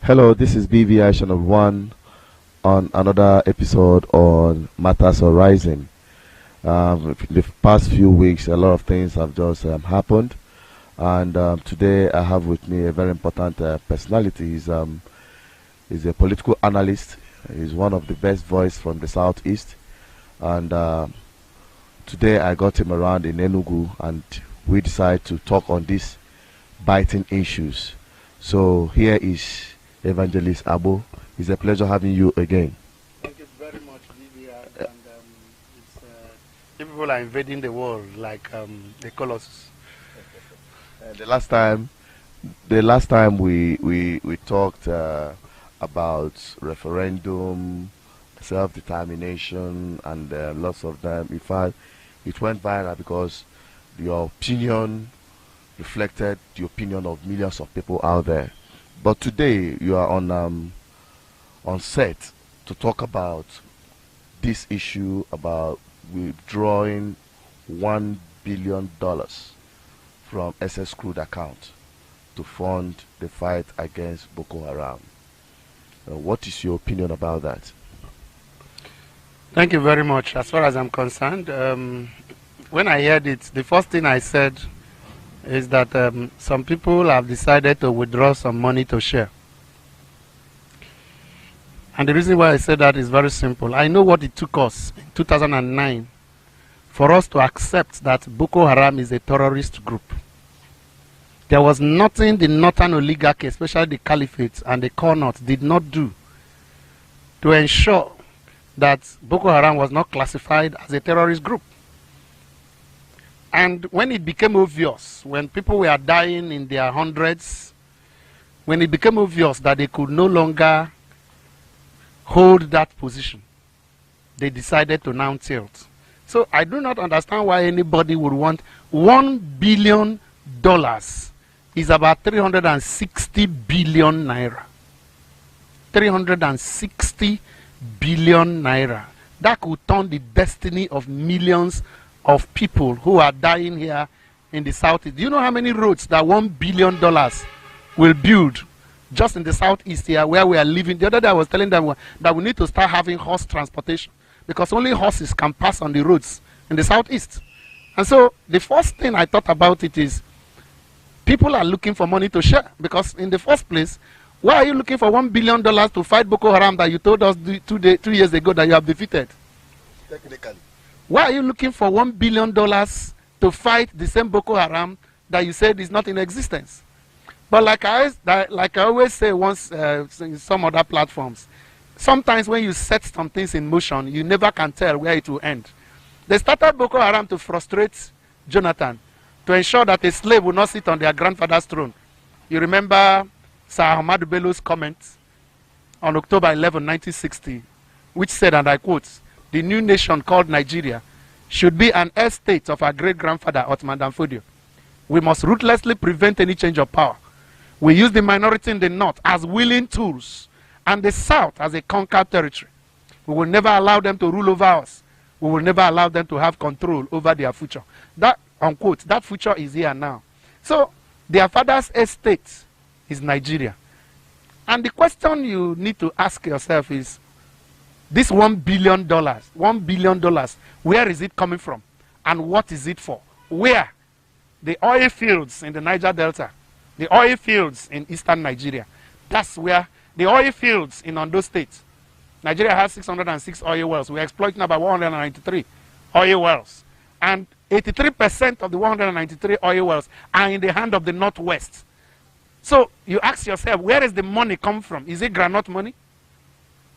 Hello, this is BVI Channel 1 on another episode on Matters Arising. In the past few weeks, a lot of things have just happened, and today I have with me a very important personality. He's a political analyst. He's one of the best voices from the southeast, and today I got him around in Enugu, and we decided to talk on these biting issues. So here is Evangelist Agbo. It's a pleasure having you again. Thank you very much, Vivian. And people are invading the world like the colossus. The last time we talked about referendum, self-determination, and lots of them. In fact, it went viral because your opinion reflected the opinion of millions of people out there. But today you are on set to talk about this issue about withdrawing $1 billion from SS Crude account to fund the fight against Boko Haram. What is your opinion about that? Thank you very much. As far as I'm concerned, when I heard it, the first thing I said is that some people have decided to withdraw some money to share. And the reason why I said that is very simple. I know what it took us in 2009 for us to accept that Boko Haram is a terrorist group. There was nothing the northern oligarchy, especially the caliphate and the core north, did not do to ensure that Boko Haram was not classified as a terrorist group. And when it became obvious, when people were dying in their hundreds, when it became obvious that they could no longer hold that position, they decided to now tilt. So I do not understand why anybody would want $1 billion is about 360 billion naira. 360 billion naira. That could turn the destiny of millions of people who are dying here in the southeast. Do you know how many roads that $1 billion will build just in the southeast here where we are living? The other day I was telling them that we need to start having horse transportation because only horses can pass on the roads in the southeast. And so the first thing I thought about it is people are looking for money to share, because in the first place, why are you looking for $1 billion to fight Boko Haram that you told us 2 years ago that you have defeated? Technically. Why are you looking for $1 billion to fight the same Boko Haram that you said is not in existence? But like I always say once in some other platforms, sometimes when you set some things in motion, you never can tell where it will end. They started Boko Haram to frustrate Jonathan, to ensure that a slave will not sit on their grandfather's throne. You remember Sir Ahmadu Bello's comment on October 11, 1960, which said, and I quote, "The new nation called Nigeria should be an estate of our great-grandfather Ottoman Danfodio. We must ruthlessly prevent any change of power. We use the minority in the north as willing tools and the south as a conquered territory. We will never allow them to rule over us. We will never allow them to have control over their future." That, unquote, that future is here now. So their father's estate is Nigeria. And the question you need to ask yourself is, this $1 billion, where is it coming from? And what is it for? Where? The oil fields in the Niger Delta, the oil fields in eastern Nigeria. That's where the oil fields in Ondo State. Nigeria has 606 oil wells. We're exploiting about 193 oil wells. And 83% of the 193 oil wells are in the hand of the Northwest. So you ask yourself, where is the money come from? Is it granite money?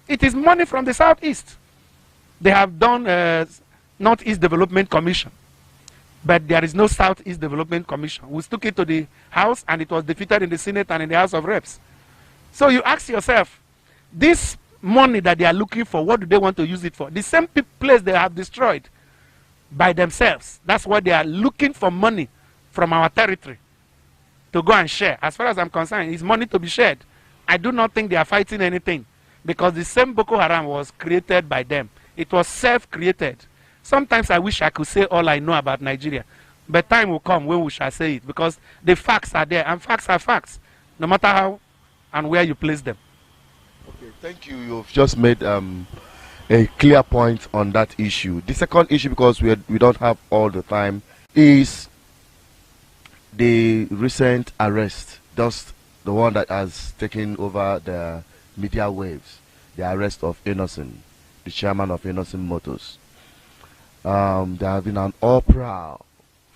It is money from the Southeast. They have done Northeast Development Commission, but there is no Southeast Development Commission. We took it to the House and it was defeated in the Senate and in the House of Reps. So you ask yourself, this money that they are looking for, what do they want to use it for? The same place they have destroyed by themselves. That's why they are looking for money from our territory to go and share. As far as I'm concerned, it's money to be shared. I do not think they are fighting anything, because the same Boko Haram was created by them. It was self-created. Sometimes I wish I could say all I know about Nigeria, but time will come when we shall say it, because the facts are there, and facts are facts. No matter how and where you place them. Okay, thank you. You've just made a clear point on that issue. The second issue, because we don't have all the time, is the recent arrest, just the one that has taken over the media waves, the arrest of Innocent, the chairman of Innocent Motors. There have been an uproar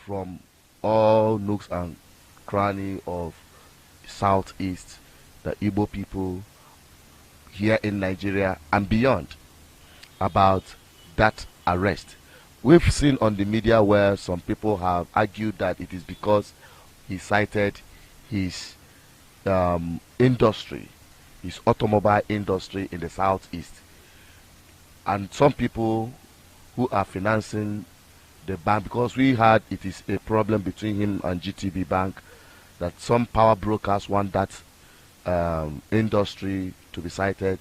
from all nooks and cranny of Southeast, the Igbo people here in Nigeria and beyond, about that arrest. We've seen on the media where some people have argued that it is because he cited his industry, his automobile industry in the Southeast. And some people who are financing the bank, because we heard it is a problem between him and GTB Bank, that some power brokers want that industry to be cited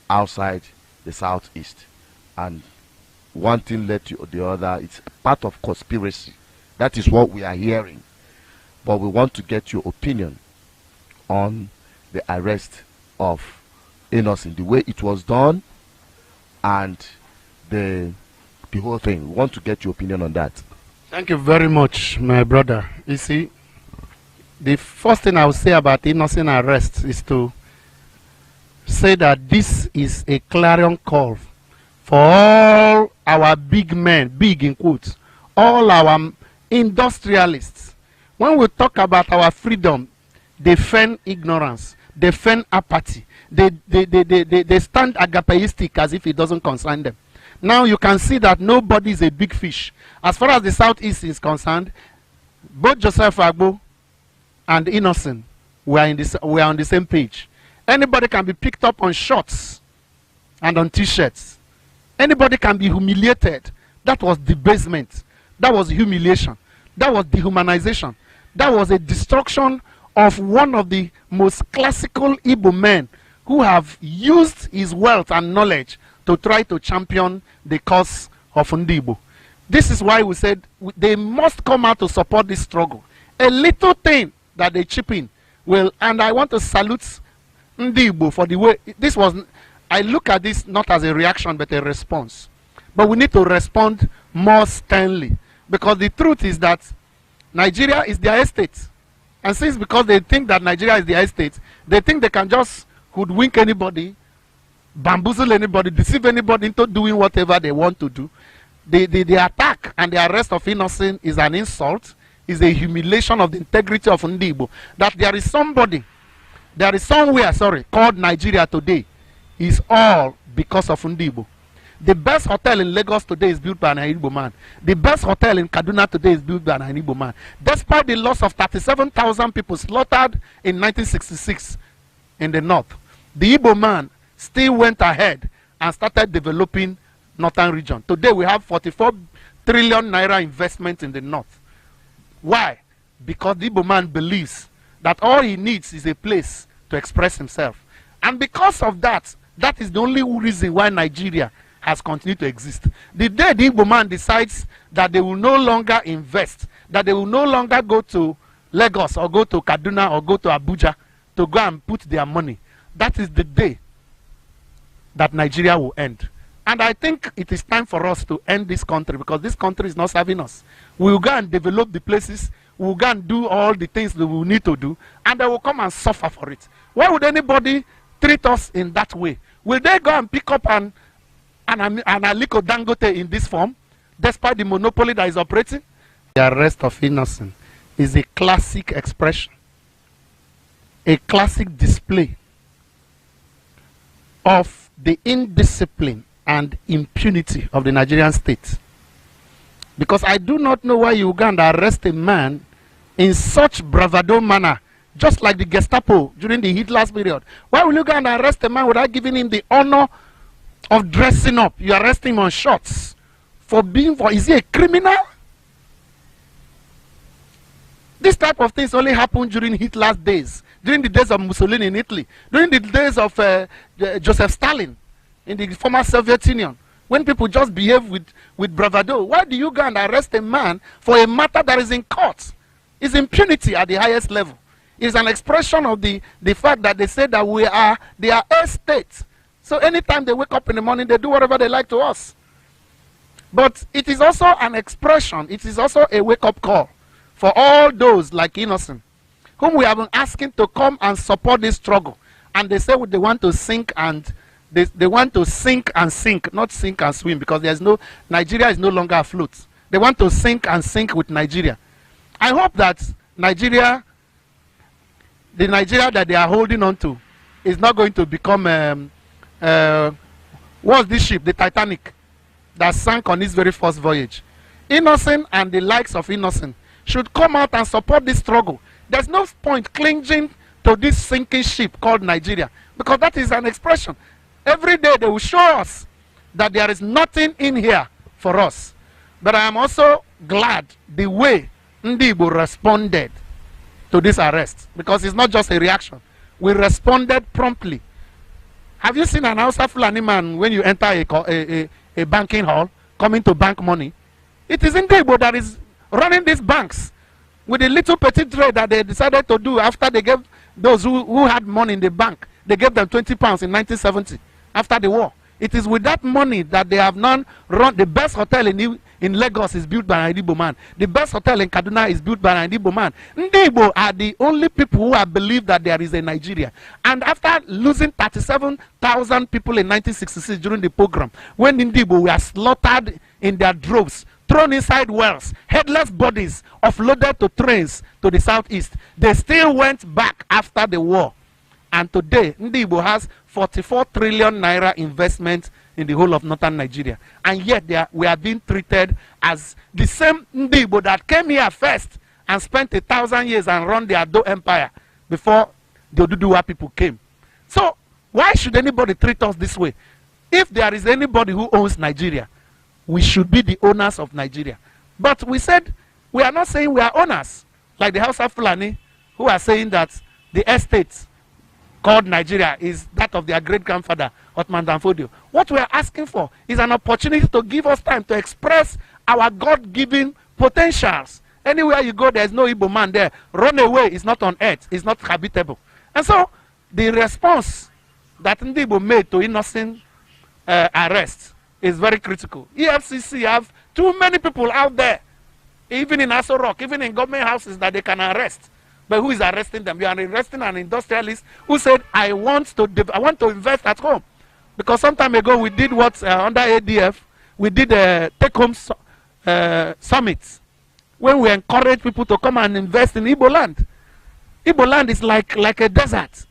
outside the Southeast. And one thing led to the other. It's part of conspiracy. That is what we are hearing. But we want to get your opinion on the arrest of Innocent, the way it was done, and the whole thing. We want to get your opinion on that. Thank you very much, my brother. You see, the first thing I will say about Innocent arrest is to say that this is a clarion call for all our big men, big in quotes, all our industrialists. When we talk about our freedom, they feign ignorance, they feign apathy, they stand agapeistic as if it doesn't concern them. Now you can see that nobody is a big fish. As far as the Southeast is concerned, both Joseph Agbo and Innocent were on the same page. Anybody can be picked up on shorts and on t-shirts. Anybody can be humiliated. That was debasement. That was humiliation. That was dehumanization. That was a destruction of one of the most classical Igbo men who have used his wealth and knowledge to try to champion the cause of Igbo. This is why we said they must come out to support this struggle. A little thing that they chip in will, and I want to salute Igbo for the way this was. I look at this not as a reaction but a response. But we need to respond more sternly, because the truth is that Nigeria is their estate. And since because they think that Nigeria is their estate, they think they can just hoodwink anybody, bamboozle anybody, deceive anybody into doing whatever they want to do. The attack and the arrest of Innocent is an insult, is a humiliation of the integrity of Igbo. That there is somebody, there is somewhere, called Nigeria today, is all because of Igbo. The best hotel in Lagos today is built by an Igbo man. The best hotel in Kaduna today is built by an Igbo man. Despite the loss of 37,000 people slaughtered in 1966 in the north, the Igbo man still went ahead and started developing northern region. Today we have 44 trillion naira investment in the north. Why? Because the Igbo man believes that all he needs is a place to express himself. And because of that, that is the only reason why Nigeria has continued to exist. The day the Igbo man decides that they will no longer invest, that they will no longer go to Lagos or go to Kaduna or go to Abuja to go and put their money, that is the day that Nigeria will end. And I think it is time for us to end this country, because this country is not serving us. We will go and develop the places, we will go and do all the things that we will need to do, and they will come and suffer for it. Why would anybody treat us in that way? Will they go and pick up an Aliko Dangote in this form, despite the monopoly that is operating? The arrest of Innocent is a classic expression, a classic display of the indiscipline and impunity of the Nigerian state. Because I do not know why Uganda arrest a man in such bravado manner, just like the Gestapo during the Hitler's period. Why will Uganda arrest a man without giving him the honor of dressing up? You arrest him on shorts for being, is he a criminal? This type of things only happened during Hitler's days, during the days of Mussolini in Italy, during the days of Joseph Stalin in the former Soviet Union, when people just behave with bravado. Why do you go and arrest a man for a matter that is in court? It's impunity at the highest level. It's an expression of the fact that they say that they are a state. So anytime they wake up in the morning, they do whatever they like to us. But it is also an expression, it is also a wake-up call for all those like Innocent, whom we have been asking to come and support this struggle. And they say they want to sink and they want to sink and sink, not sink and swim, because Nigeria is no longer afloat. They want to sink and sink with Nigeria. I hope that the Nigeria that they are holding on to is not going to become, what's this ship, the Titanic, that sank on its very first voyage. Innocent and the likes of Innocent should come out and support this struggle. There's no point clinging to this sinking ship called Nigeria, because that is an expression. Every day they will show us that there is nothing in here for us. But I am also glad the way Ndi Igbo responded to this arrest, because it's not just a reaction. We responded promptly. Have you seen an Hausa Fulani man when you enter a banking hall coming to bank money? It is Ndi Igbo that is running these banks with a little petty trade that they decided to do after they gave those who had money in the bank. They gave them 20 pounds in 1970 after the war. It is with that money that they have now run. The best hotel in Lagos is built by an Igbo man. The best hotel in Kaduna is built by an Igbo man. Ndi Igbo are the only people who have believed that there is a Nigeria. And after losing 37,000 people in 1966 during the pogrom, when Ndi Igbo were slaughtered in their droves, thrown inside wells, headless bodies offloaded to trains to the southeast, they still went back after the war. And today, Ndi Igbo has 44 trillion naira investment in the whole of northern Nigeria. And yet we are being treated as the same Ndi Igbo that came here first and spent 1,000 years and run the Agbo empire before the Oduduwa people came. So why should anybody treat us this way? If there is anybody who owns Nigeria, we should be the owners of Nigeria. But we said, we are not saying we are owners, like the Hausa Fulani, who are saying that the estate called Nigeria is that of their great-grandfather, Othman Danfodio. What we are asking for is an opportunity to give us time to express our God-given potentials. Anywhere you go, there is no Igbo man there. Run away is not on earth, it's not habitable. And so, the response that Ndi Igbo made to Innocent arrest is very critical. EFCC have too many people out there, even in Aso Rock, even in government houses, that they can arrest. But who is arresting them? You are arresting an industrialist who said, I want to invest at home. Because some time ago we did what under ADF, we did a take-home summit, when we encourage people to come and invest in Igbo land. Igbo land is like a desert.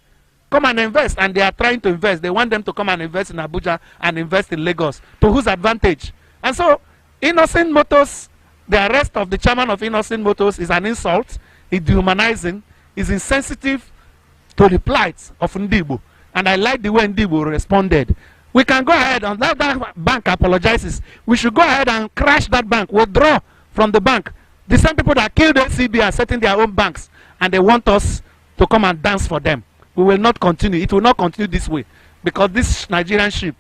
Come and invest, and they are trying to invest. They want them to come and invest in Abuja and invest in Lagos. To whose advantage? And so, Innocent Motors, the arrest of the chairman of Innocent Motors is an insult. It's dehumanizing, is insensitive to the plight of Ndi Igbo. And I like the way Ndi Igbo responded. We can go ahead, and that bank apologizes. We should go ahead and crash that bank, withdraw from the bank. The same people that killed SCB are setting their own banks, and they want us to come and dance for them. We will not continue. It will not continue this way, because this Nigerian ship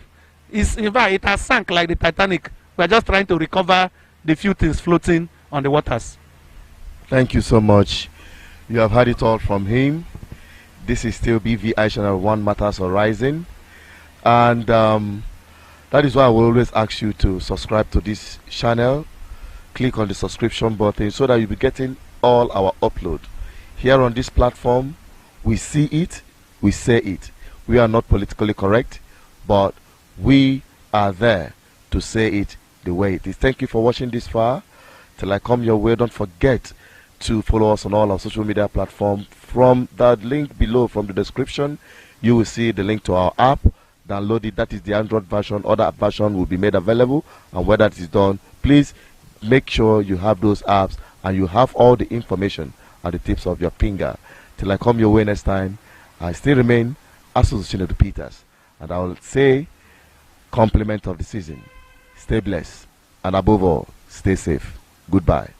is, in fact, it has sunk like the Titanic. We are just trying to recover the few things floating on the waters. Thank you so much. You have heard it all from him. This is still BVI Channel 1 Matters Arising. And that is why I will always ask you to subscribe to this channel. Click on the subscription button so that you'll be getting all our upload. Here on this platform, we see it, we say it. We are not politically correct, but we are there to say it the way it is. Thank you for watching this far. Till I come your way, don't forget to follow us on all our social media platforms. From that link below, from the description, you will see the link to our app. Download it. That is the Android version. Other version will be made available, and when that is done, please make sure you have those apps and you have all the information at the tips of your finger. Till I come your way next time, I still remain Association of Peters, and I will say, compliment of the season, stay blessed, and above all, stay safe. Goodbye.